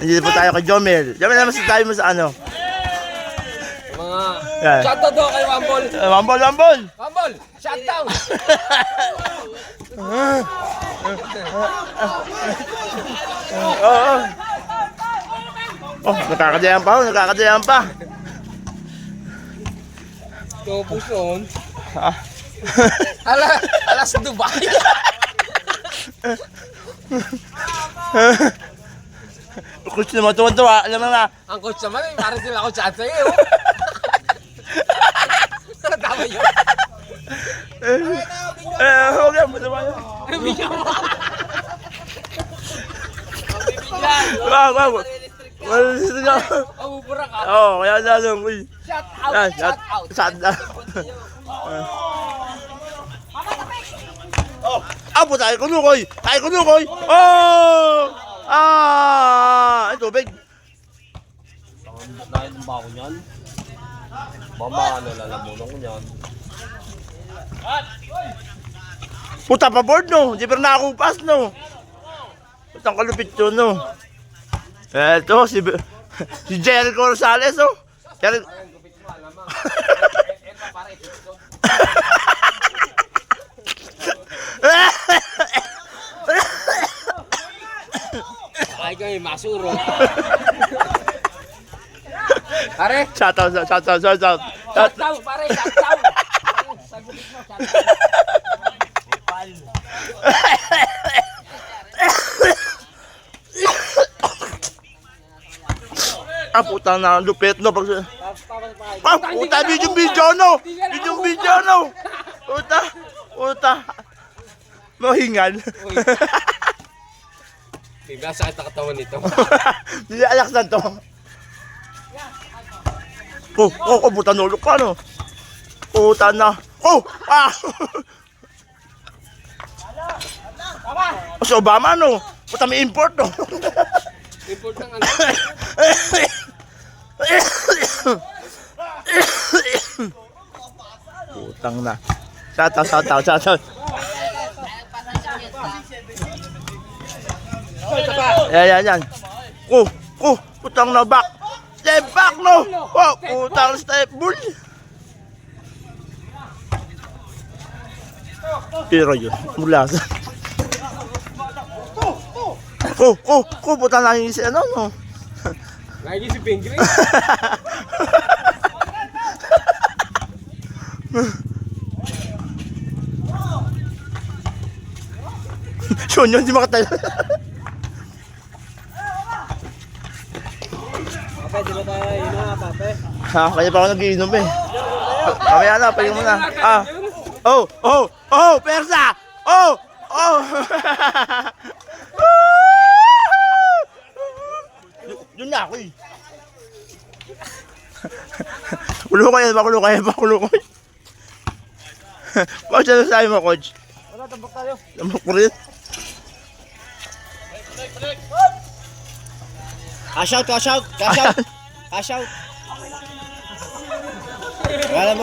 Nandito po tayo kay Jomel. Jomel, naman sa tayo mo sa ano? Mga Yan. shoutout daw kay Wambol. Wambol, Wambol! Wambol, shoutout. Oo. Oh, nakakadayan pa, nakakadayan pa. Tapos yun. Ah. Ala sa Dubai. Coach naman tuwan-tuwa, alam mo na. Ang coach naman eh, parang sila ako chat sa'yo. Tama yun. Huwag yan, masama yun. Bigyan mo. Wag, wag. Wala siya. Bubura ka. Oo, kaya nalong. Uy. Shout out, Yan, shout out. Shout out. Apo tayo kunukoy! Tayo kunukoy! Oh! Ah! Ay, tubig. Dahil ba ako niyan? Mama, lalamunan ko niyan. Puta pa board no, di pa na ako pass no. Putang kalupit yun no. Eto si Jericho Rosales oh. Jericho. Ay kayo, masuro. Pare, Shout out. shout out, pare, shout out. Sa gubit mo, shout out. Ah, puta na lupit no. Ah, puta video no. Video no. Puta. Mahingal. Bigla sakit na katawan nito. Hindi alaksan to. Puta nulok pa no. Puta na. Ah. Si Obama no. Puta may import no. Import ng ano? Putang na. Shout out. Yan. Putang na back. Step back no. Oh, putang step bull. Pero yun, mula sa... Putang na yung si ano no. Lagi si Pingri. Yun, di makatayo. Pape, di ba tayo inom ha, Pape? Ha, kaya pa ako nag-iinom eh. Mamaya na, pagin mo na. Ah. Persa! Oh! Yun na ako eh. Bakulo kayo. Bakit siya nasabi mo, coach? Wala, tambak tayo. Tambak ko rin. Cash out. Wala mo.